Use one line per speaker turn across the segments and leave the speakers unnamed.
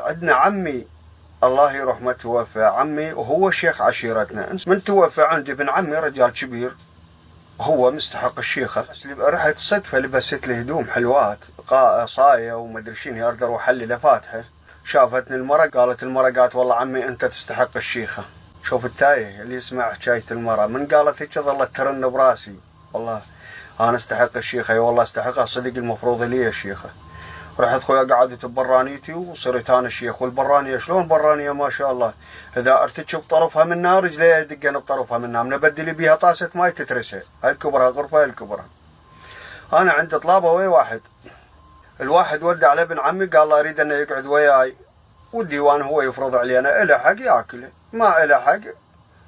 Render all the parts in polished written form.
عندنا عمي الله يرحمه توفى، عمي وهو شيخ عشيرتنا. من توفى عندي ابن عمي رجال كبير هو مستحق الشيخة. رحت صدفة لبست لي هدوم حلوات صاية ومدري شنو، ارد اروح احللها فاتحة. شافتني المرة قالت المرة قالت والله عمي انت تستحق الشيخة. شوف التايه اللي يسمع حكاية المرة من قالت هيك ظلت ترن براسي والله انا استحق الشيخة. اي والله استحقها صدق، المفروض لي الشيخة. رحت خويا قعدت ببرانيتي وصرت انا الشيخ. والبرانيه شلون برانيه ما شاء الله، اذا ارتكب طرفها منها رجلي يدقن بطرفها منها، من ابدل بيها طاسه ماي تترسه. هاي الكبرها غرفه، هاي الكبرها. انا عندي طلابه ويا واحد، الواحد ودع على ابن عمي قال له اريد انه يقعد وياي والديوان هو يفرض علينا، اله حق ياكله ما اله حق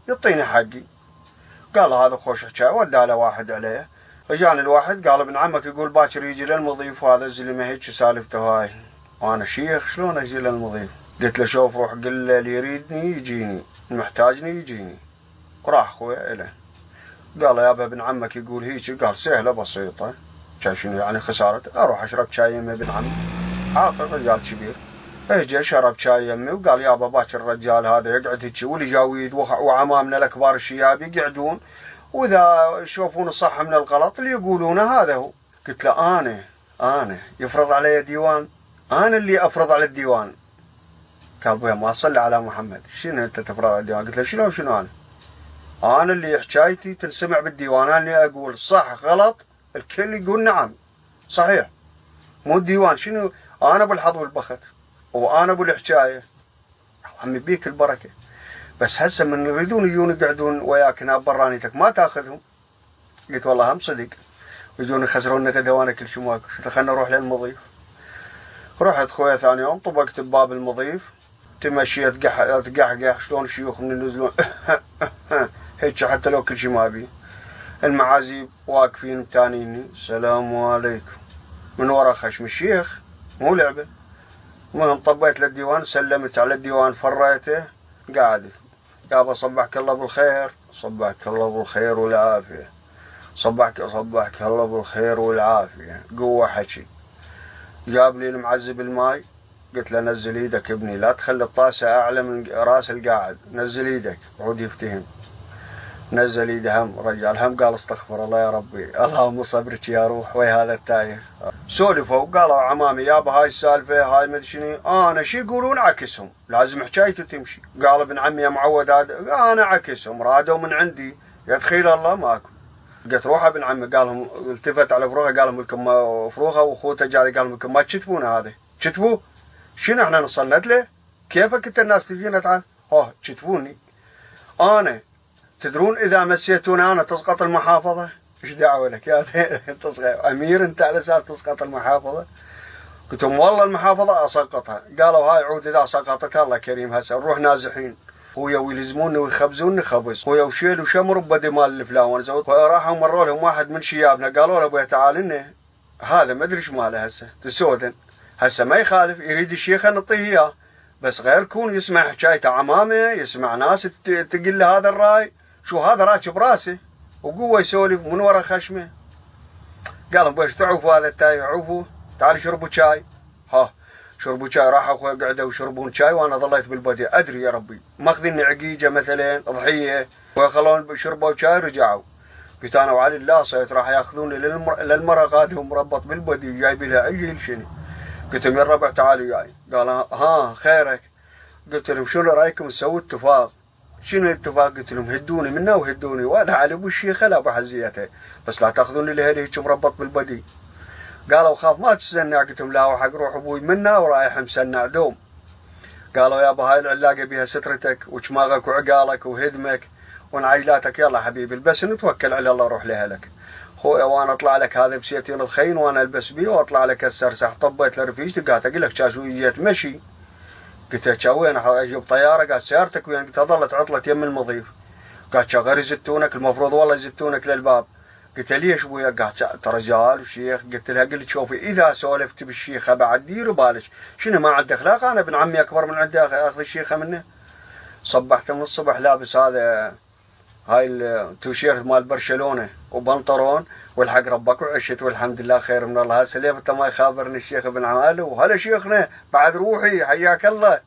يعطيني حقي. قال له هذا خوش حكايه، ودع له واحد عليه. اجاني الواحد قال ابن عمك يقول باكر يجي للمضيف وهذا الزلمه هيك سالفته هاي. وانا شيخ شلون اجي للمضيف؟ قلت له شوف روح قل له اللي يريدني يجيني، محتاجني يجيني. وراح خويا له قال له يابا ابن عمك يقول هيك. قال سهله بسيطه، كان شنو يعني خساره؟ اروح اشرب شاي يم ابن عمي، عاقل رجال كبير. اجى شرب شاي يمي وقال يابا باكر الرجال هذا يقعد هيك والجاويد وعمامنا الكبار الشياب يقعدون، واذا يشوفون الصح من الغلط اللي يقولونه هذا هو. قلت له انا يفرض علي ديوان؟ انا اللي افرض على الديوان. قال ابويا ما صلي على محمد، شنو انت تفرض على الديوان؟ قلت له شنو انا اللي حكايتي تنسمع بالديوان، انا اللي اقول صح غلط الكل يقول نعم صحيح، مو الديوان. شنو انا ابو الحظ والبخت وانا ابو الحكايه. عمي بيك البركه، بس هسه من يريدون يجون يقعدون وياك هنا برانيتك ما تاخذهم. قلت والله هم صدق، يجون يخسرون غدا وانا كل شيء ماكو. خلنا نروح للمضيف. رحت خويا ثاني يوم طبقت بباب المضيف، تمشيت تقحقح شلون الشيوخ من ينزلون هيك حتى لو كل شيء ما بي. المعازيب واقفين تانيني السلام عليكم من ورا خشم الشيخ، مو لعبه. المهم طبيت للديوان، سلمت على الديوان فريته، قعدت. يابا صبحك الله بالخير. صبحك الله بالخير والعافيه. صبحك الله بالخير والعافيه. قوه حكي. جاب لي المعذب الماي، قلت له نزل ايدك ابني، لا تخلي الطاسه اعلى من راس القاعد، نزل ايدك. عود يفتهم، نزل ايده هم رجال هم قال استغفر الله يا ربي اللهم صبرك يا روح ويا هذا التايه. سولفوا قالوا عمامي يابا هاي السالفه هاي ما ادري شنو. انا شي يقولون عكسهم، لازم حكايته تمشي. قال ابن عمي يا معود هذا انا عكسهم، رادوا من عندي يا دخيل الله ماكو. قلت روح ابن عمي. قال لهم التفت على فروغه قال لهم لكم فروغه واخوته جاري قال لهم لكم ما تشتفون هذا تشتفوه شنو احنا نصلت له؟ كيفك انت الناس تجينا تعال تشتفوني انا؟ تدرون اذا مسيتوني انا تسقط المحافظه؟ ايش دعوه لك يا تسقط امير انت على اساس تسقط المحافظه؟ قلت لهم والله المحافظه اسقطها. قالوا هاي عود اذا سقطتها الله كريم هسه نروح نازحين. خويا ويلزموني ويخبزوني خبز، خويا وشيل وشمر بدي مال الفلان وانا زود. راحوا مروا لهم واحد من شيابنا قالوا له ابويا تعال لنا هذا ما ادري ايش ماله هسه تسودن. هسه ما يخالف يريد الشيخ نعطيه اياه، بس غير كون يسمع حكايته عمامه، يسمع ناس تقول له هذا الراي شو هذا راكب راسه وقوه يسولف من ورا خشمه. قال لهم بيش تعوفوا هذا التاي عوفوا تعالوا شربوا شاي. شربوا شاي. راحوا اخويا قعدوا يشربون شاي وانا ظليت بالبدي ادري يا ربي ماخذين عقيجه مثلا ضحيه وخلون شربوا شاي رجعوا. قلت انا وعلي الله صيت راح ياخذوني للمره غادهم مربط بالبدي جايبين لها عجل شنو. قلت لهم يا الربع تعالوا جاي. قال ها خيرك. قلت لهم شنو رايكم نسوي اتفاق؟ شنو الاتفاق؟ قلت لهم هدوني منا وهدوني وانا على ابو الشيخه لا بحزيته، بس لا تاخذوني لهذه هيك مربط بالبدي. قالوا خاف ما تسنع. قلت لهم لا وحق روح ابوي منا ورايح مسنع دوم. قالوا يابا هاي العلاقه بها سترتك وشماغك وعقالك وهدمك ونعيلاتك، يلا حبيبي البس نتوكل على الله روح لهلك. خويا وانا اطلع لك هذا بسيتين الخين وانا البس بيه واطلع لك السرسح. طبيت لرفيجتي قالت اقول لك شاشو جيت مشي. قلت له وين اجيب طياره؟ قالت سيارتك وين؟ قلت ظلت عطلت يم المضيف. قالت غير يزتونك المفروض والله يزتونك للباب. قلت ليش ابويا؟ قالت رجال وشيخ. قلت لها قلت شوفي اذا سولفت بالشيخه بعد ديروا بالك شنو ما عنده اخلاق، انا ابن عمي اكبر من عندي اخذ الشيخه منه. صبحت من الصبح لابس هذا هاي التيشيرت مال برشلونة وبنطرون، والحق ربك وعشت والحمد لله خير من الله. هسه ليه ما يخابرني الشيخ ابن عمالو؟ وهلا شيخنا بعد روحي حياك الله.